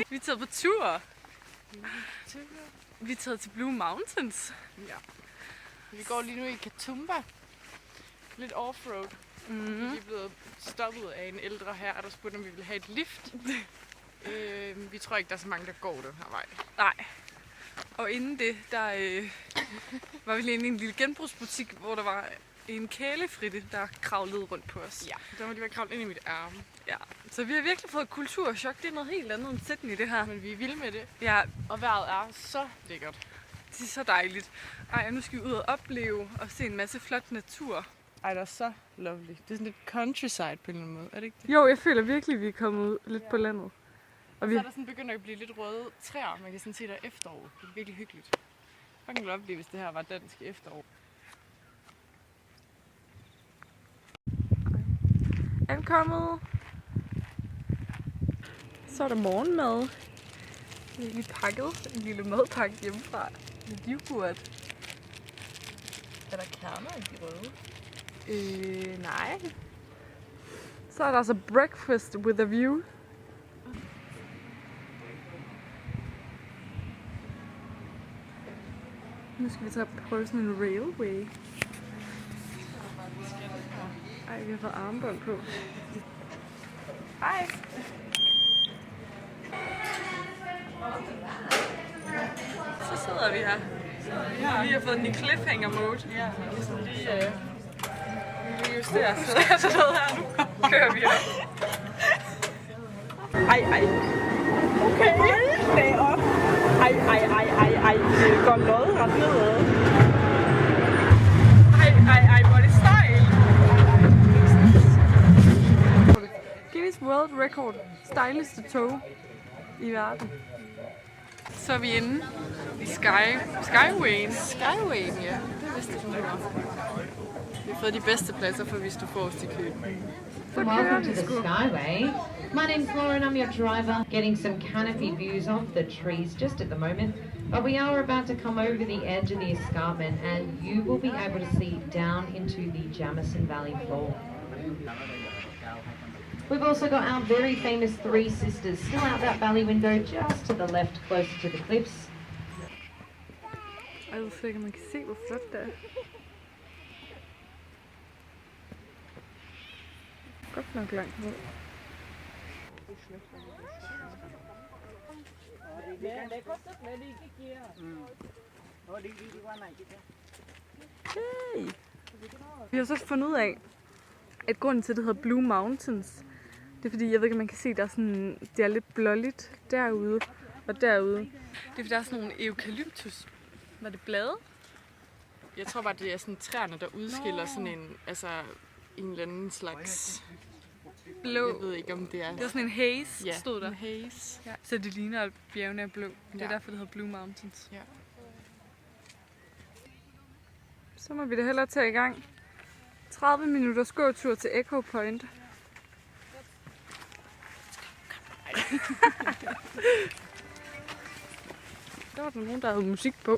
Vi er taget på tur. Vi er taget til Blue Mountains. Ja. Vi går lige nu i Katoomba. Lidt offroad. Vi er blevet stoppet af en ældre herre, der spurgte, om vi ville have et lift. Vi tror ikke, der er så mange, der går den her vej. Nej. Og inden det, der var vi lige inde i en lille genbrugsbutik, hvor der var en kælefritte, der kravlede rundt på os. Ja, der var lige ved at kravle ind i mit arm. Ja, så vi har virkelig fået kulturschok. Det er noget helt andet end Sydney, det her. Men vi er vilde med det. Ja, Og vejret er så lækkert. det er så dejligt. Ej, nu skal vi ud og opleve og se en masse flot natur. Ej, det er så lovely. Det er sådan lidt countryside på en eller anden måde, er det ikke det? Jo, jeg føler virkelig, at vi er kommet ud lidt på landet. Og vi... Så er der sådan begyndt at blive lidt røde træer. Man kan sådan se der efterår. Det er virkelig hyggeligt. Fucking lovely, hvis det her var dansk efterår. Ankommet. Så er der morgenmad. Vi har lige pakket en lille madpakke hjemmefra. Lidt yoghurt. Er der kerner i de røde? Nej. Så er der altså breakfast with a view. Nu skal vi tage og prøve sådan en railway. Ej, vi har fået armbånd på. Hej! Så sidder vi her. Vi har fået den i cliffhanger mode. Ja, vi skal lige justere så noget her. Nu kører vi op. Ej. Okay, lag op. Ej. Det går lodret nedad. Ej, hvor er det stejl. Guinness World Record. Stejligste tog i verden. Så er vi inde i Skywayen. Skywayen, ja. Det vidste jeg ikke. Vi har fået de bedste pladser for, hvis du får os til køben. Welcome to the Skyway. My name's Laura and I'm your driver. Getting some canopy views of the trees just at the moment. But we are about to come over the edge of the escarpment and you will be able to see down into the Jamison Valley floor. We've also got our very famous Three Sisters still out that valley window just to the left, closer to the cliffs. Jeg ved slet ikke, om man kan se, hvor flot det er. Godt nok langt ned. Hey. Vi har så fundet ud af, at grunden til, at det hedder Blue Mountains, det er fordi, jeg ved ikke, om man kan se, der er sådan, det er lidt blåligt derude og derude. Det er fordi, der er sådan nogle eukalyptus. Var det blade? Jeg tror bare, det er sådan træerne, der udskiller sådan en eller anden slags... Blå. Jeg ved ikke, om det er... Det var sådan en haze, ja, stod der. en haze. Ja. Så det ligner, at bjergene er blå. Det er Ja. derfor, det hedder Blue Mountains. Ja. Så må vi da hellere tage i gang. 30 minutters gåtur til Echo Point. Der var der nogen, der havde musik på.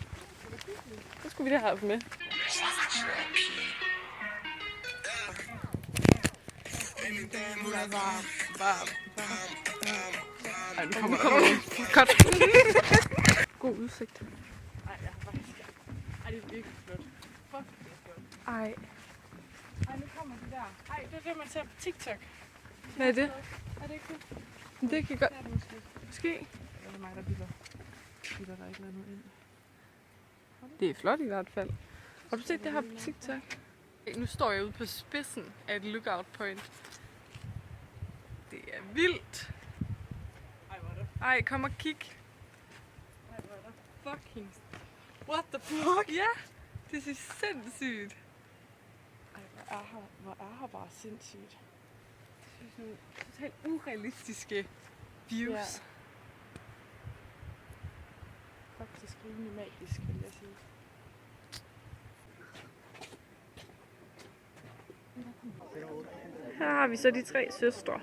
Så skulle vi da have haft med. Ej, nu kommer Godt. God udsigt. Ej, jeg har faktisk... Ej, det er virkelig flot. Fuck, det er flot. Ej. Ej, nu kommer de der. Ej, det er det, man ser på TikTok. Hvad er det? Er det ikke det? Det kan godt. Det er det måske. Måske. Eller er det mig, der bilder der ikke noget ind? Det er flot i hvert fald. Har du set det her på TikTok? Nu står jeg ude på spidsen af et lookout point. Det er vildt. Ej, hvor er det? Ej, kom og kig. Ej, hvor er det? Fucking. What the fuck? Ja, det er så sindssygt. Ej, hvor er her bare sindssygt. Det er sådan totalt urealistiske views. Ja. Faktisk rimelig magisk, vil jeg sige. Her har vi så de 3 søstre.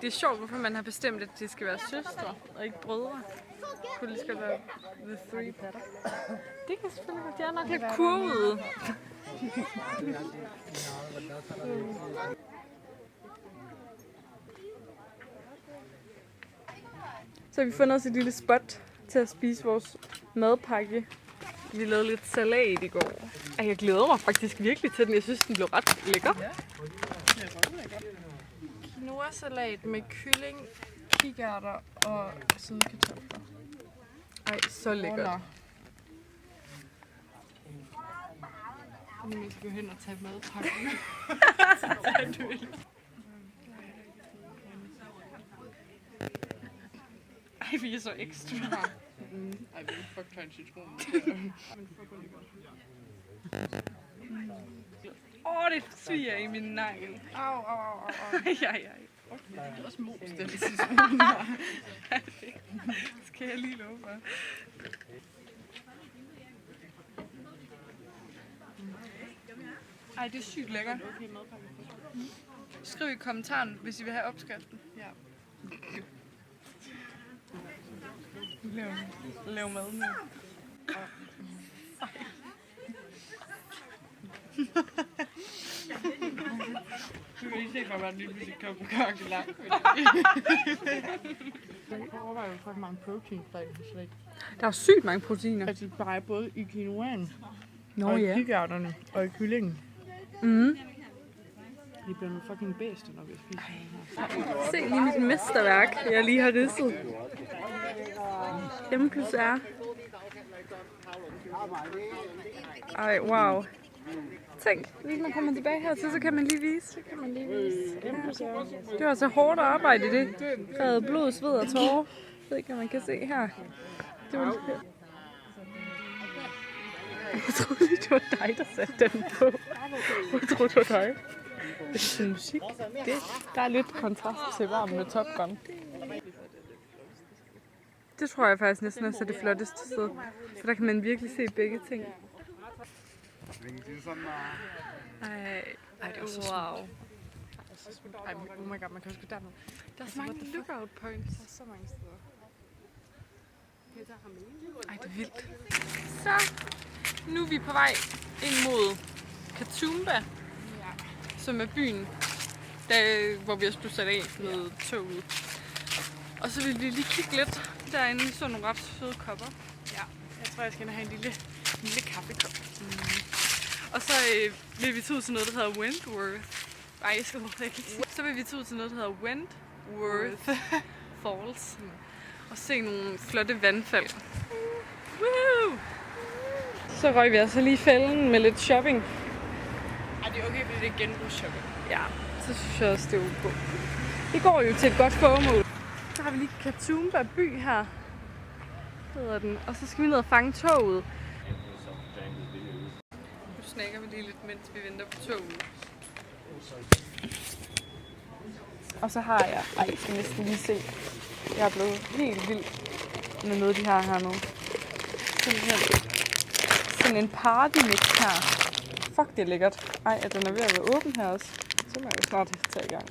Det er sjovt, hvorfor man har bestemt, at det skal være søstre og ikke brødre. Kunne det skal være the three patter. Det kan selvfølgelig være, de er nok lidt kurvede. Så har vi fundet os et lille spot til at spise vores madpakke. Vi lavede lidt salat i går. Ej, jeg glæder mig faktisk virkelig til den. Jeg synes, den blev ret lækker. Ja, det er ret lækker. Quinoa-salat med kylling, kikærter og søde kartofler. Ej, så lækkert. Nu skal vi hen og tage madpakken. Ej, vi er så ekstra. Ej, vi er fuck en citron. Det sviger i min nakke. Au. Ej. Det er også mos, den citron her. Skal jeg lige love for. Ej, det er sygt lækkert. Skriv i kommentaren, hvis I vil have opskriften. Ja. Lav mad nu. Du kan lige se, hvor man lige pludselig kom på gang langt. Jeg overvejer jo faktisk mange protein. Der er sygt mange proteiner. Altså bare både i quinoaen, Nå og i ja. kikærterne, og i kyllingen. Mm. Vi bliver nogle fucking bæster, når vi spiser den her. Se lige mit mesterværk, jeg lige har ridset. M plus R. Ej, wow. Tænk, hvis man kommer tilbage hertil, så kan man lige vise. Det var så hårdt arbejde, det. Krævede blod, sved og tårer. Jeg ved ikke, om man kan se her. Det var lidt... Jeg troede, det var dig, der satte den på. Jeg troede, det var dig. Det er sådan musik. Der er lidt kontrast til varm med Top Gun. Det tror jeg faktisk næsten også er det flotteste sted. For der kan man virkelig se begge ting. Ej, det er så wow. Ej, oh my god, man kan også gå derned. Der er så mange lookout points. Der er så mange steder. Ej, det er vildt. Så, nu er vi på vej ind mod Katoomba, som er byen, hvor vi også blev sat af med toget. Og så vil vi lige kigge lidt derinde. Vi så nogle ret søde kopper. Ja, jeg tror, jeg skal have en lille kaffekop. Og så vil vi tage ud til noget, der hedder Wentworth. Ej, jeg skal ikke. Så vil vi tage ud til noget, der hedder Wentworth Falls. Og se nogle flotte vandfald. Woo! Så røg vi altså lige fælden med lidt shopping. Ej, det er okay, fordi det er genbrugsshopping. Ja, så synes jeg også, det er okay. Vi går jo til et godt formål. Så har vi lige Katoomba by her, hedder den. Og så skal vi ned og fange toget. Nu snakker vi lige lidt, mens vi venter på toget. Og så har jeg... Ej, jeg skal næsten lige se. Jeg er blevet helt vild med noget, de har her nu. Sådan en partymix her. Fuck, det er lækkert. Ej, at den er ved at være åben her også. Så må jeg jo snart tage i gang.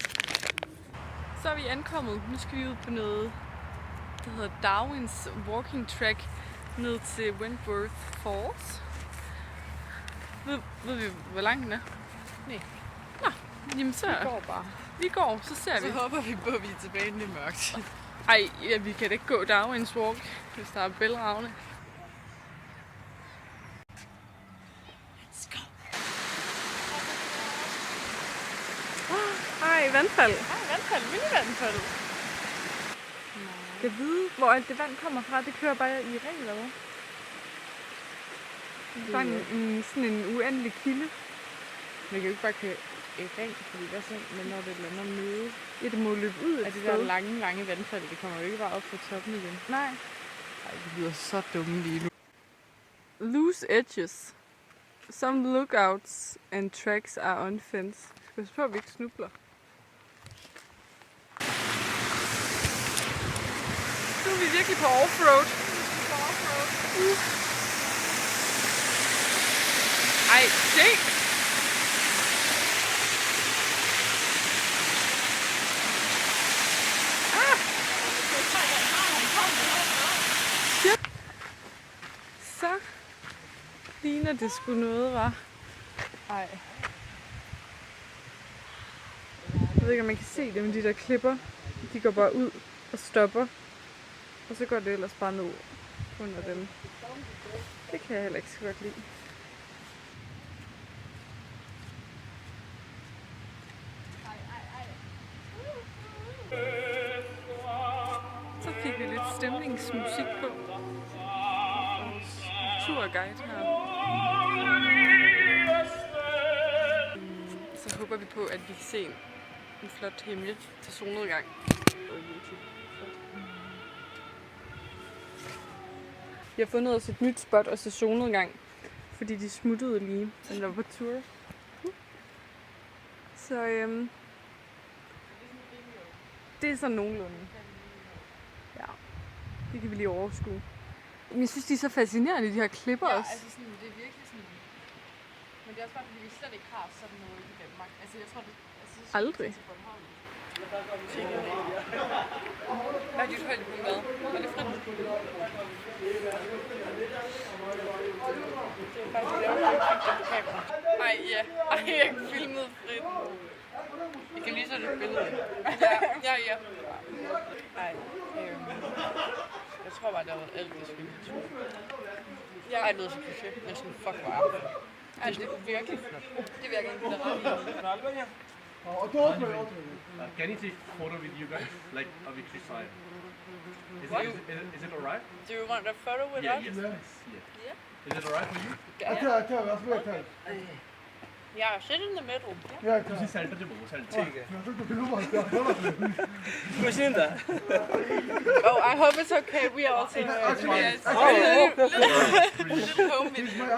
Så er vi ankommet. Nu skal vi ud på noget, der hedder Darwins Walking Track ned til Wentworth Falls. Ved vi, hvor lang den er? Nej. Nå, jamen så... Vi går bare. Vi går, så ser vi. Så håber vi på, at vi er tilbage, inden det er mørkt. Ej, ja, vi kan da ikke gå Darwins Walk, hvis der er bælragende. Let's go. Ej, vandfald. Mini-vandfald. Jeg ved, hvor alt det vand kommer fra. Det kører bare i ring, eller hvad? Det er sådan en uendelig kilde. Man kan jo ikke bare køre i ring, fordi der er sådan, men når det lander nede. Ja, det må løbe ud af det der lange vandfald, det kommer jo ikke bare op på toppen igen. Nej. Ej, vi lyder så dumme lige nu. Loose edges. Some lookouts and tracks are on fence. Skal vi spørge, at vi ikke snubler? Nu er vi virkelig på offroad. Ej, se! Så ligner det sgu noget, var. Ej. Jeg ved ikke, om man kan se det, men de der klipper, de går bare ud og stopper. Og så går det ellers bare ned under dem. Det kan jeg heller ikke så godt lide. Så fik vi lidt stemningsmusik på. Og turguide her. Så håber vi på, at vi kan se en flot himmel til solnedgang på YouTube. Vi har fundet os et nyt spot og se solnedgang, fordi de smuttede lige, da der var på tur. Så det er sådan nogenlunde. Ja, det kan vi lige overskue. Men jeg synes, de er så fascinerende, de her klipper også. altså sådan, det er virkelig sådan... Men det er også bare, fordi vi slet ikke har sådan noget i Danmark. Altså jeg tror, det... Altså, Aldrig. Hvad er dit højdepunkt med? Var det frit? Ej, ja. Ej, jeg har ikke filmet frit. Jeg kan lige sådan et billede. Ja. Nej, jeg tror bare, der har været alt det svindetur. Ja. Ej, det lyder så kliché. Jeg er sådan, fuck, hvor er det. Det er virkelig flot. Det vil jeg gerne give dig ret i. Can he take photo with you guys, like a victory sign? Is it alright? Do you want a photo with us? Yes. Is it alright for you? Yeah, sit in the middle. ਤੁਸੀਂ center til bordet, center. Oh, I hope it's okay. We are also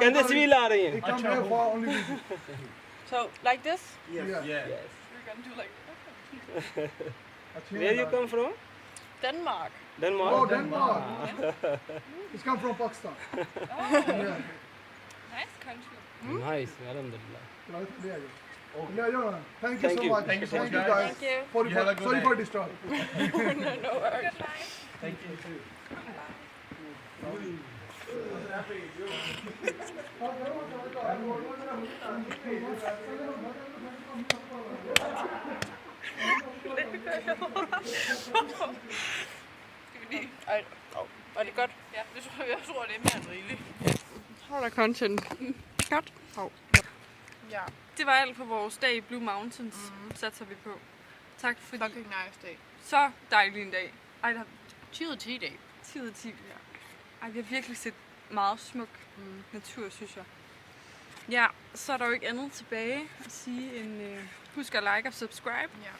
Can they see Larry? So, like this? Yeah. We're gonna do like Where you come from? Denmark. Denmark. Oh, Denmark. It's come from Pakistan. Yeah. Nice country. Nice, alhamdulillah. Thank you so much. Thank you so much, guys. guys. Thank you. Sorry You have a good day. for disturb. No worries. Thank you too. Ej, var det godt? Ja, jeg tror, det er mere end rigeligt. Holder content. Godt. Ja. Det var alt for vores dag i Blue Mountains, satser vi på. Tak fordi... Fucking nice dag. Så dejlig en dag. Ej, der 10 ud af 10 dag. 10 ud af 10. Ja. Ej, vi har virkelig set meget smuk natur, synes jeg. Ja, så er der jo ikke andet tilbage at sige end husk at like og subscribe. Ja.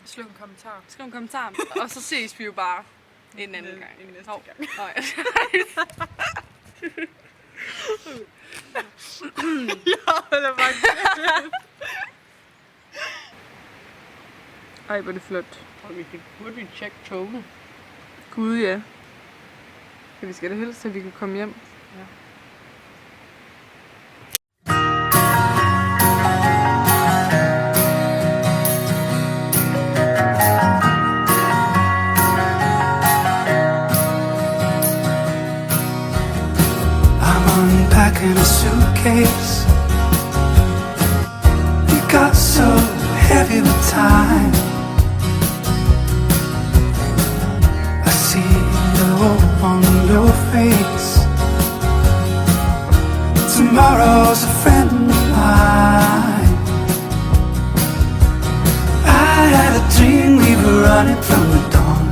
Skriv en kommentar. Skriv en kommentar. Og så ses vi jo bare en anden gang. En næste gang. Ej, hvor er det flot. Og vi burde vi tjekke togene. Gud, ja. Ja, vi skal da helst, at vi kan komme hjem. Ja. Unpacking a suitcase, it got so heavy with time. I see the hope on your face. Tomorrow's a friend of mine. I had a dream we were running from the dawn.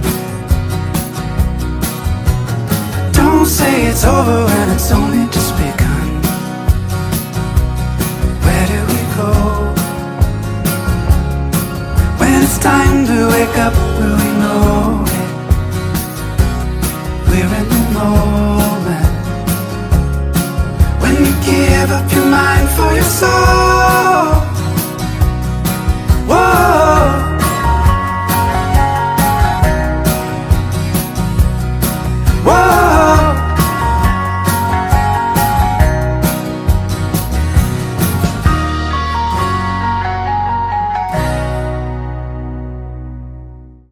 Don't say it's over when it's only just begun. Where do we go? When it's time to wake up, will we know it? We're in the moment. When you give up your mind for your soul.